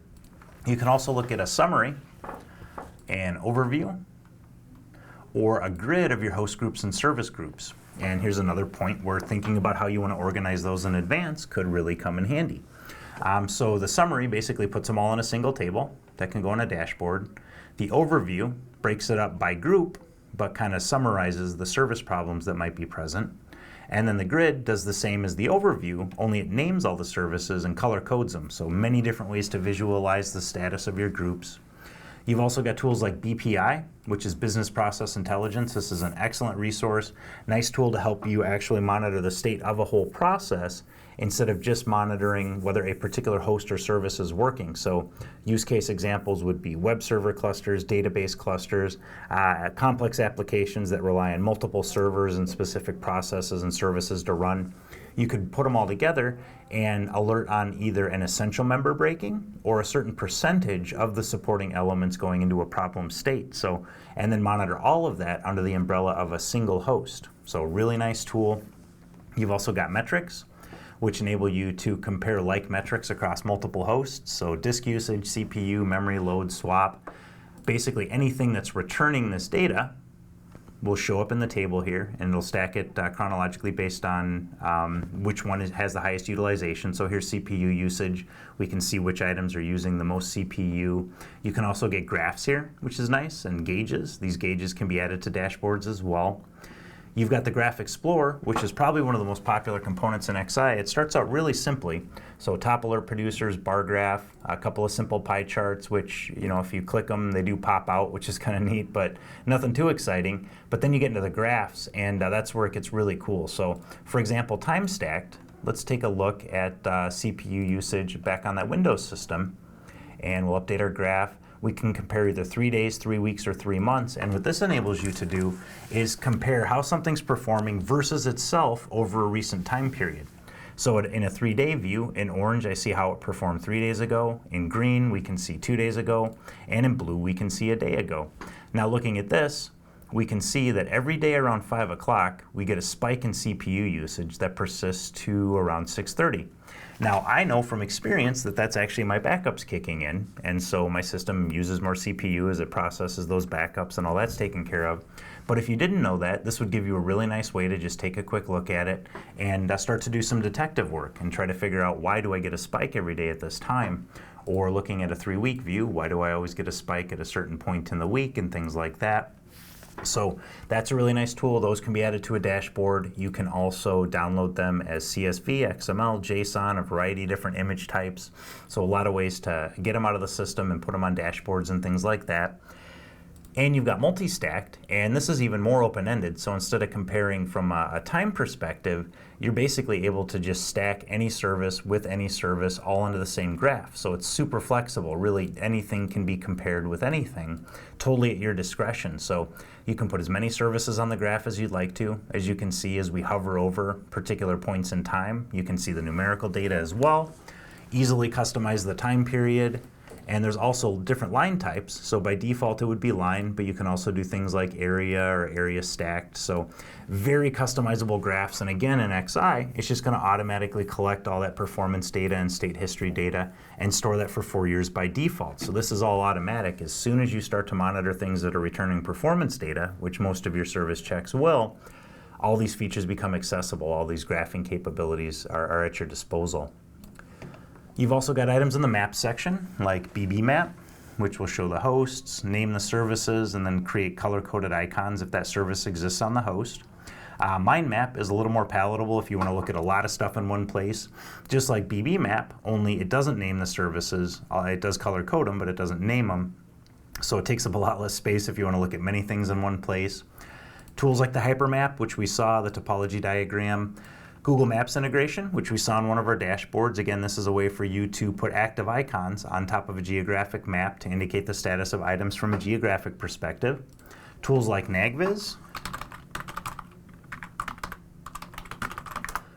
You can also look at a summary, an overview, or a grid of your host groups and service groups. And here's another point where thinking about how you want to organize those in advance could really come in handy. So the summary basically puts them all in a single table that can go on a dashboard. The overview breaks it up by group, but kind of summarizes the service problems that might be present. And then the grid does the same as the overview, only it names all the services and color codes them. So many different ways to visualize the status of your groups. You've also got tools like BPI, which is Business Process Intelligence. This is an excellent resource, nice tool to help you actually monitor the state of a whole process instead of just monitoring whether a particular host or service is working. So use case examples would be web server clusters, database clusters, complex applications that rely on multiple servers and specific processes and services to run. You could put them all together and alert on either an essential member breaking or a certain percentage of the supporting elements going into a problem state. So, and then monitor all of that under the umbrella of a single host. So really nice tool. You've also got metrics, which enable you to compare like metrics across multiple hosts. So disk usage, CPU, memory load, swap, basically anything that's returning this data will show up in the table here, and it'll stack it chronologically based on which one has the highest utilization. So here's CPU usage. We can see which items are using the most CPU. You can also get graphs here, which is nice, and gauges. These gauges can be added to dashboards as well. You've got the Graph Explorer, which is probably one of the most popular components in XI. It starts out really simply. So top alert producers, bar graph, a couple of simple pie charts, which, you know, if you click them, they do pop out, which is kind of neat, but nothing too exciting. But then you get into the graphs, and that's where it gets really cool. So for example, time stacked, let's take a look at CPU usage back on that Windows system, and we'll update our graph. We can compare either 3 days, 3 weeks, or 3 months. And what this enables you to do is compare how something's performing versus itself over a recent time period. So in a 3-day view, in orange, I see how it performed 3 days ago. In green, we can see 2 days ago. And in blue, we can see a day ago. Now looking at this, we can see that every day around 5 o'clock, we get a spike in CPU usage that persists to around 6:30. Now, I know from experience that that's actually my backups kicking in, and so my system uses more CPU as it processes those backups and all that's taken care of. But if you didn't know that, this would give you a really nice way to just take a quick look at it and start to do some detective work and try to figure out, why do I get a spike every day at this time? Or looking at a 3-week view, why do I always get a spike at a certain point in the week, and things like that. So that's a really nice tool. Those can be added to a dashboard. You can also download them as CSV, XML, JSON, a variety of different image types. So a lot of ways to get them out of the system and put them on dashboards and things like that. And you've got multi-stacked, and this is even more open-ended. So instead of comparing from a time perspective, you're basically able to just stack any service with any service all into the same graph. So it's super flexible. Really, anything can be compared with anything, totally at your discretion. So you can put as many services on the graph as you'd like to. As you can see, as we hover over particular points in time, you can see the numerical data as well. Easily customize the time period. And there's also different line types. So by default, it would be line, but you can also do things like area or area stacked. So very customizable graphs. And again, in XI, it's just going to automatically collect all that performance data and state history data and store that for 4 years by default. So this is all automatic. As soon as you start to monitor things that are returning performance data, which most of your service checks will, all these features become accessible. All these graphing capabilities are at your disposal. You've also got items in the map section, like BB map, which will show the hosts, name the services, and then create color-coded icons if that service exists on the host. Mind Map is a little more palatable if you want to look at a lot of stuff in one place, just like BB Map, only it doesn't name the services. It does color code them, but it doesn't name them. So it takes up a lot less space if you want to look at many things in one place. Tools like the hypermap, which we saw, the topology diagram, Google Maps integration, which we saw on one of our dashboards. Again, this is a way for you to put active icons on top of a geographic map to indicate the status of items from a geographic perspective. Tools like Nagios,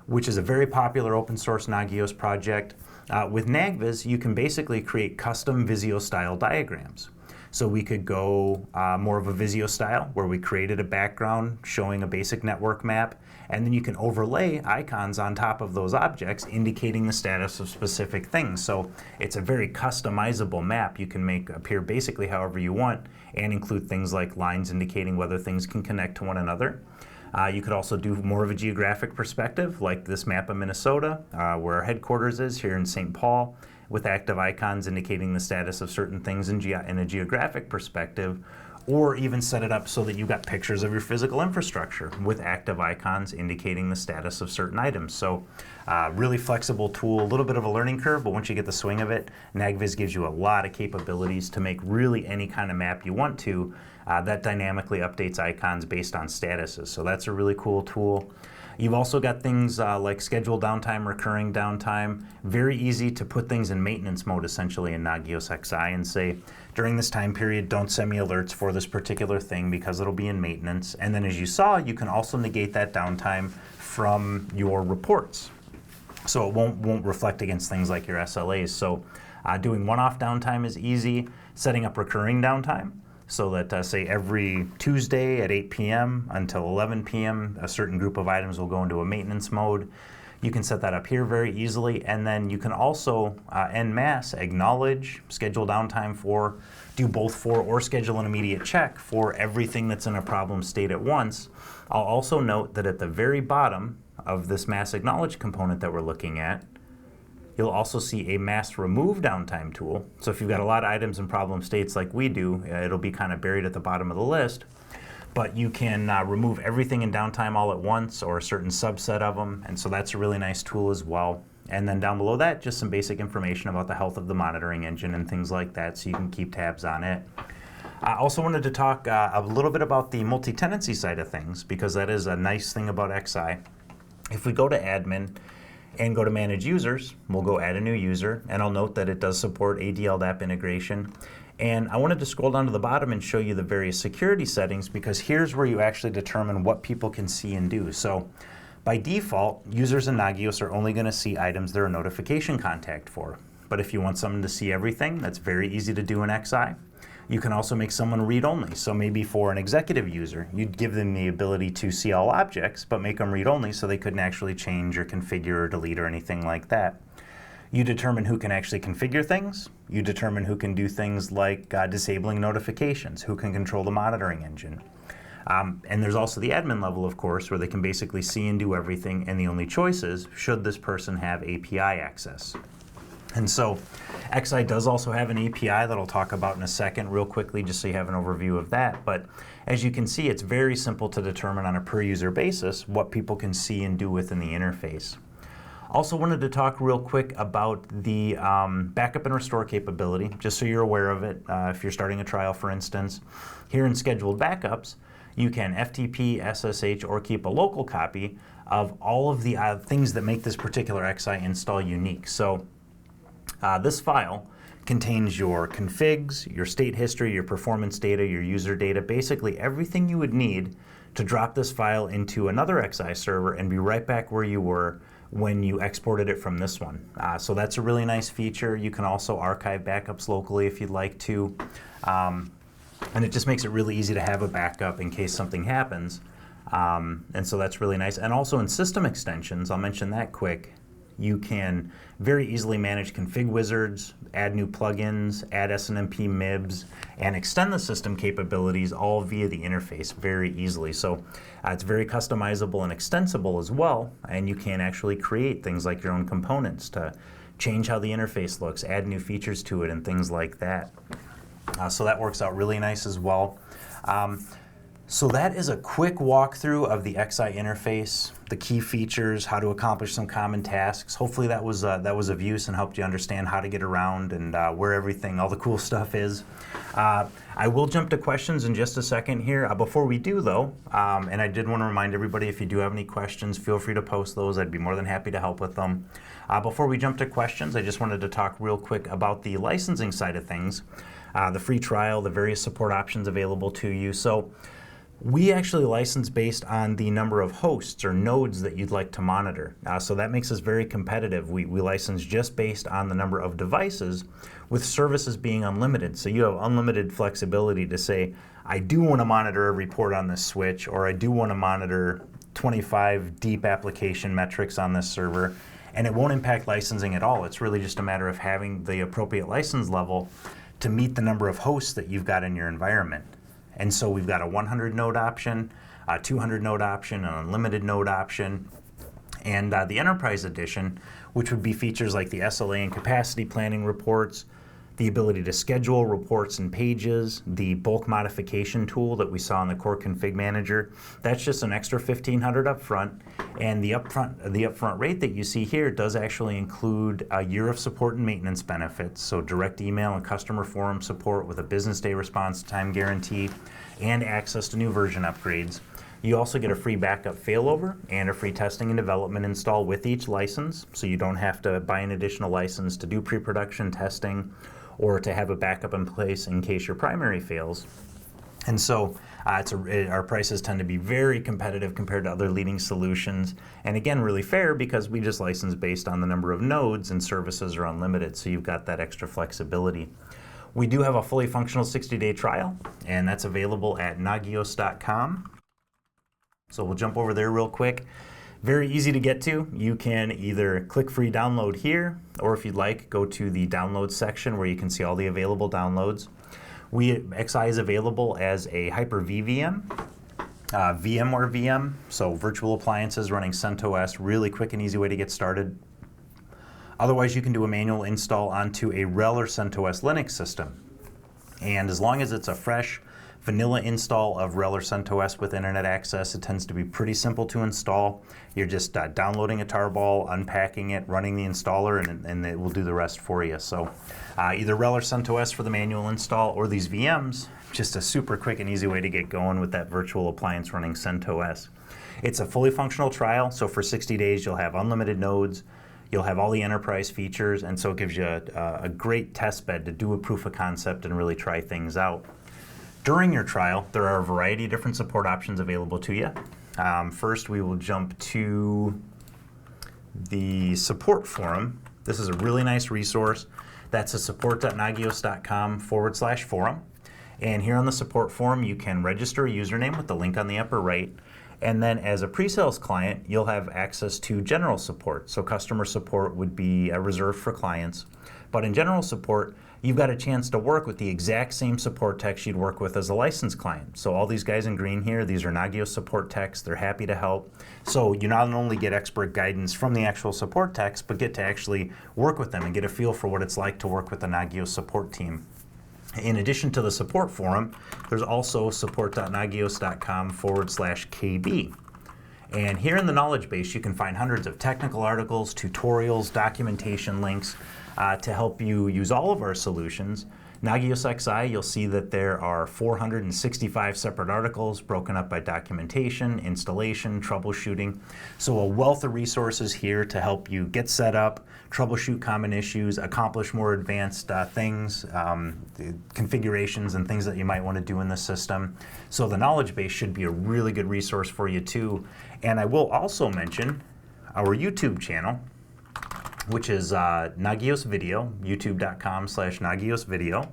which is a very popular open source Nagios project. With Nagios, you can basically create custom Visio style diagrams. So we could go more of a Visio style where we created a background showing a basic network map, and then you can overlay icons on top of those objects indicating the status of specific things. So it's a very customizable map you can make appear basically however you want and include things like lines indicating whether things can connect to one another. You could also do more of a geographic perspective, like this map of Minnesota, where our headquarters is here in St. Paul, with active icons indicating the status of certain things in a geographic perspective, or even set it up so that you've got pictures of your physical infrastructure with active icons indicating the status of certain items. So really flexible tool, a little bit of a learning curve, but once you get the swing of it, Nagios gives you a lot of capabilities to make really any kind of map you want to that dynamically updates icons based on statuses. So that's a really cool tool. You've also got things like scheduled downtime, recurring downtime. Very easy to put things in maintenance mode essentially in Nagios XI and say, during this time period, don't send me alerts for this particular thing because it'll be in maintenance. And then as you saw, you can also negate that downtime from your reports. So it won't reflect against things like your SLAs. So doing one-off downtime is easy. Setting up recurring downtime, so that say every Tuesday at 8 p.m. until 11 p.m. a certain group of items will go into a maintenance mode. You can set that up here very easily, and then you can also en masse acknowledge, schedule downtime for, do both for, or schedule an immediate check for everything that's in a problem state at once. I'll also note that at the very bottom of this mass acknowledge component that we're looking at, you'll also see a mass remove downtime tool. So if you've got a lot of items in problem states like we do, it'll be kind of buried at the bottom of the list. But you can remove everything in downtime all at once or a certain subset of them. And so that's a really nice tool as well. And then down below that, just some basic information about the health of the monitoring engine and things like that so you can keep tabs on it. I also wanted to talk a little bit about the multi-tenancy side of things because that is a nice thing about XI. If we go to admin, and go to manage users, we'll go add a new user, and I'll note that it does support ADLDAP integration. And I wanted to scroll down to the bottom and show you the various security settings because here's where you actually determine what people can see and do. So by default, users in Nagios are only going to see items they're a notification contact for. But if you want someone to see everything, that's very easy to do in XI. You can also make someone read-only. So maybe for an executive user, you'd give them the ability to see all objects, but make them read-only so they couldn't actually change or configure or delete or anything like that. You determine who can actually configure things. You determine who can do things like disabling notifications, who can control the monitoring engine. And there's also the admin level, of course, where they can basically see and do everything, and the only choice is, should this person have API access? And so XI does also have an API that I'll talk about in a second real quickly just so you have an overview of that. But as you can see, it's very simple to determine on a per user basis what people can see and do within the interface. Also wanted to talk real quick about the backup and restore capability, just so you're aware of it. If you're starting a trial, for instance, here in scheduled backups, you can FTP, SSH, or keep a local copy of all of the things that make this particular XI install unique. So this file contains your configs, your state history, your performance data, your user data, basically everything you would need to drop this file into another XI server and be right back where you were when you exported it from this one. So that's a really nice feature. You can also archive backups locally if you'd like to. And it just makes it really easy to have a backup in case something happens. And so that's really nice. And also in system extensions, I'll mention that quick. You can very easily manage config wizards, add new plugins, add SNMP MIBs, and extend the system capabilities all via the interface very easily. So it's very customizable and extensible as well, and you can actually create things like your own components to change how the interface looks, add new features to it, and things like that. So that works out really nice as well. So that is a quick walkthrough of the XI interface, the key features, how to accomplish some common tasks. Hopefully that was of use and helped you understand how to get around and where everything, all the cool stuff is. I will jump to questions in just a second here. Before we do though, and I did want to remind everybody, if you do have any questions, feel free to post those. I'd be more than happy to help with them. Before we jump to questions, I just wanted to talk real quick about the licensing side of things, the free trial, the various support options available to you. So we actually license based on the number of hosts or nodes that you'd like to monitor. So that makes us very competitive. We license just based on the number of devices, with services being unlimited. So you have unlimited flexibility to say, I do want to monitor every port on this switch, or I do want to monitor 25 deep application metrics on this server, and it won't impact licensing at all. It's really just a matter of having the appropriate license level to meet the number of hosts that you've got in your environment. And so we've got a 100 node option, a 200 node option, an unlimited node option, and the Enterprise Edition, which would be features like the SLA and capacity planning reports, the ability to schedule reports and pages, the bulk modification tool that we saw in the Core Config Manager. That's just an extra $1,500 up front, and the upfront rate that you see here does actually include a year of support and maintenance benefits, so direct email and customer forum support with a business day response time guarantee and access to new version upgrades. You also get a free backup failover and a free testing and development install with each license, so you don't have to buy an additional license to do pre-production testing or to have a backup in place in case your primary fails. And so our prices tend to be very competitive compared to other leading solutions. And again, really fair because we just license based on the number of nodes, and services are unlimited, so you've got that extra flexibility. We do have a fully functional 60-day trial, and that's available at Nagios.com. So we'll jump over there real quick. Very easy to get to. You can either click free download here, or if you'd like, go to the download section where you can see all the available downloads. XI is available as a Hyper-V VM, VMware VM, so virtual appliances running CentOS, really quick and easy way to get started. Otherwise, you can do a manual install onto a RHEL or CentOS Linux system. And as long as it's a fresh, vanilla install of RHEL or CentOS with internet access, it tends to be pretty simple to install. You're just downloading a tarball, unpacking it, running the installer, and it will do the rest for you. So either RHEL or CentOS for the manual install, or these VMs, just a super quick and easy way to get going with that virtual appliance running CentOS. It's a fully functional trial, so for 60 days you'll have unlimited nodes, you'll have all the enterprise features, and so it gives you a great test bed to do a proof of concept and really try things out. During your trial, there are a variety of different support options available to you. First, we will jump to the support forum. This is a really nice resource. That's a support.nagios.com/forum. And here on the support forum, you can register a username with the link on the upper right. And then as a pre-sales client, you'll have access to general support. So customer support would be reserved for clients. But in general support, you've got a chance to work with the exact same support techs you'd work with as a licensed client. So all these guys in green here, these are Nagios support techs. They're happy to help. So you not only get expert guidance from the actual support techs, but get to actually work with them and get a feel for what it's like to work with the Nagios support team. In addition to the support forum, there's also support.nagios.com/KB. And here in the knowledge base, you can find hundreds of technical articles, tutorials, documentation links to help you use all of our solutions. Nagios XI, you'll see that there are 465 separate articles broken up by documentation, installation, troubleshooting. So a wealth of resources here to help you get set up, troubleshoot common issues, accomplish more advanced things, configurations and things that you might want to do in the system. So the knowledge base should be a really good resource for you too. And I will also mention our YouTube channel, which is Nagios Video, youtube.com/Nagios Video.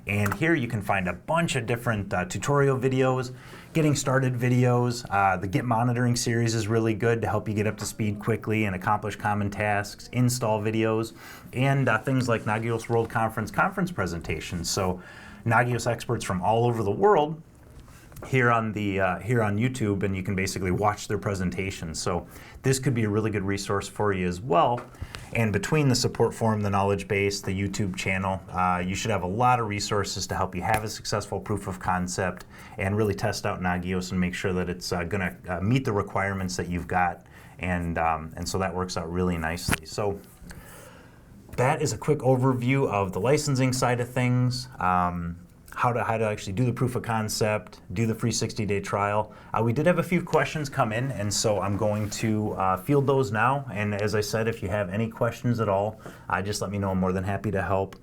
And here you can find a bunch of different tutorial videos, getting started videos. The Git monitoring series is really good to help you get up to speed quickly and accomplish common tasks, install videos, and things like Nagios World Conference presentations. So Nagios experts from all over the world here on YouTube, and you can basically watch their presentations. So this could be a really good resource for you as well. And between the support forum, the knowledge base, the YouTube channel, you should have a lot of resources to help you have a successful proof of concept and really test out Nagios and make sure that it's going to meet the requirements that you've got. And so that works out really nicely. So that is a quick overview of the licensing side of things. How to actually do the proof of concept, do the free 60-day trial. We did have a few questions come in, and so I'm going to field those now. And as I said, if you have any questions at all, just let me know. I'm more than happy to help.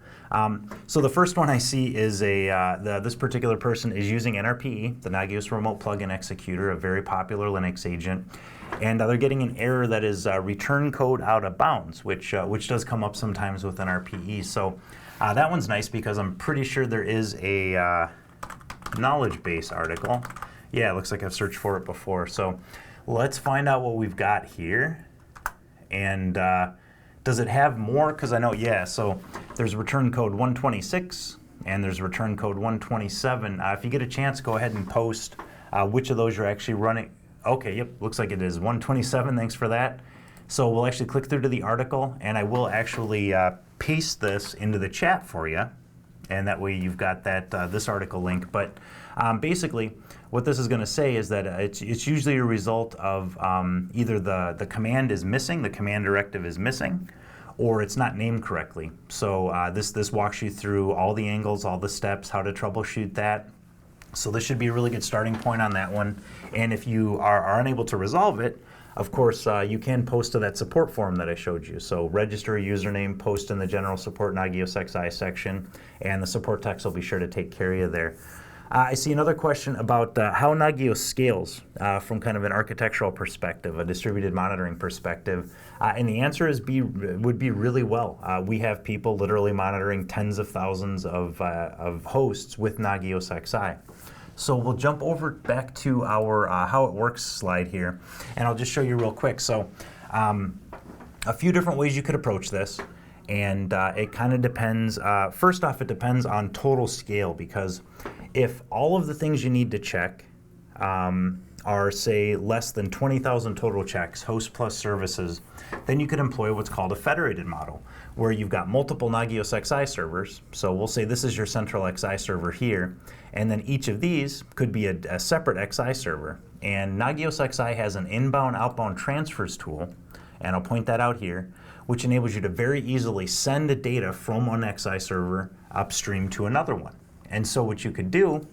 So the first one I see is this particular person is using NRPE, the Nagios Remote Plugin Executor, a very popular Linux agent. And they're getting an error that is return code out of bounds, which does come up sometimes with NRPE. So that one's nice because I'm pretty sure there is a knowledge base article. Yeah, it looks like I've searched for it before. So let's find out what we've got here. And does it have more? Because I know, yeah, so there's return code 126 and there's return code 127. If you get a chance, go ahead and post which of those you're actually running. Okay, yep, looks like it is 127. Thanks for that. So we'll actually click through to the article, and I will actually paste this into the chat for you, and that way you've got that this article link. But basically, what this is going to say is that it's usually a result of either the command is missing, the command directive is missing, or it's not named correctly. So this walks you through all the angles, all the steps, how to troubleshoot that. So this should be a really good starting point on that one. And if you are unable to resolve it, of course, you can post to that support forum that I showed you. So register a username, post in the general support Nagios XI section, and the support techs will be sure to take care of you there. I see another question about how Nagios scales from kind of an architectural perspective, a distributed monitoring perspective. And the answer is would be really well. We have people literally monitoring tens of thousands of hosts with Nagios XI. So we'll jump over back to our how it works slide here, and I'll just show you real quick. So a few different ways you could approach this, and it kind of depends. First off, it depends on total scale, because if all of the things you need to check are, say, less than 20,000 total checks, host plus services, then you could employ what's called a federated model, where you've got multiple Nagios XI servers. So we'll say this is your central XI server here, and then each of these could be a separate XI server. And Nagios XI has an inbound-outbound transfers tool, and I'll point that out here, which enables you to very easily send the data from one XI server upstream to another one. And so what you could do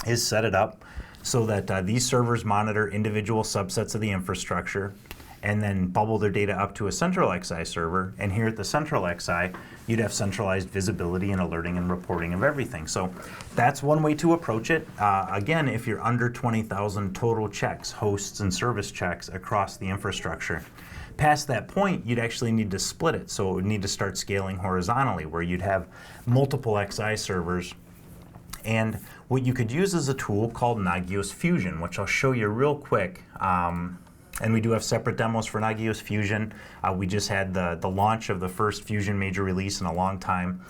is set it up so that these servers monitor individual subsets of the infrastructure and then bubble their data up to a central XI server. And here at the central XI, you'd have centralized visibility and alerting and reporting of everything. So that's one way to approach it. Again, if you're under 20,000 total checks, hosts and service checks across the infrastructure. Past that point, you'd actually need to split it. So it would need to start scaling horizontally, where you'd have multiple XI servers. And what you could use is a tool called Nagios Fusion, which I'll show you real quick. And we do have separate demos for Nagios Fusion. We just had the launch of the first Fusion major release in a long time.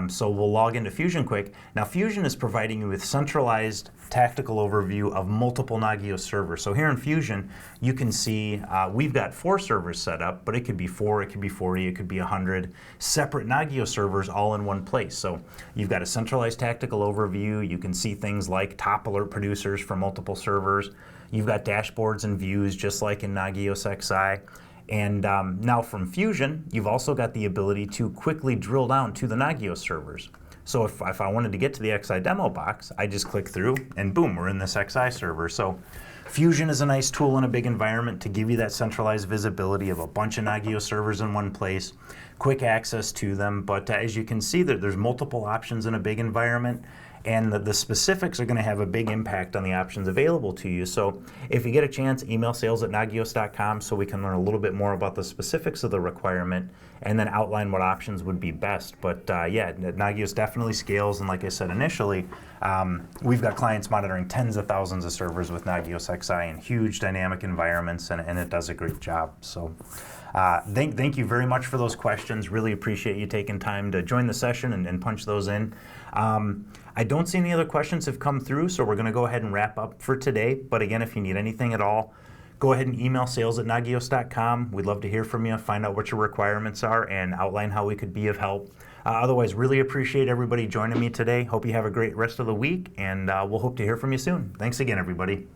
So we'll log into Fusion quick. Now Fusion is providing you with centralized tactical overview of multiple Nagios servers. So here in Fusion, you can see we've got 4 servers set up, but it could be 4, it could be 40, it could be 100 separate Nagios servers all in one place. So you've got a centralized tactical overview. You can see things like top alert producers for multiple servers. You've got dashboards and views just like in Nagios XI. And now from Fusion, you've also got the ability to quickly drill down to the Nagios servers. So if I wanted to get to the XI demo box, I just click through and boom, we're in this XI server. So Fusion is a nice tool in a big environment to give you that centralized visibility of a bunch of Nagios servers in one place, quick access to them. But as you can see, there's multiple options in a big environment. And the specifics are going to have a big impact on the options available to you. So if you get a chance, email sales@nagios.com so we can learn a little bit more about the specifics of the requirement and then outline what options would be best. But yeah, Nagios definitely scales, and like I said initially, we've got clients monitoring tens of thousands of servers with Nagios XI in huge dynamic environments, and it does a great job. So thank you very much for those questions. Really appreciate you taking time to join the session and punch those in. I don't see any other questions have come through, so we're going to go ahead and wrap up for today. But again, if you need anything at all, go ahead and email sales@nagios.com. We'd love to hear from you, find out what your requirements are, and outline how we could be of help. Otherwise, really appreciate everybody joining me today. Hope you have a great rest of the week, and we'll hope to hear from you soon. Thanks again, everybody.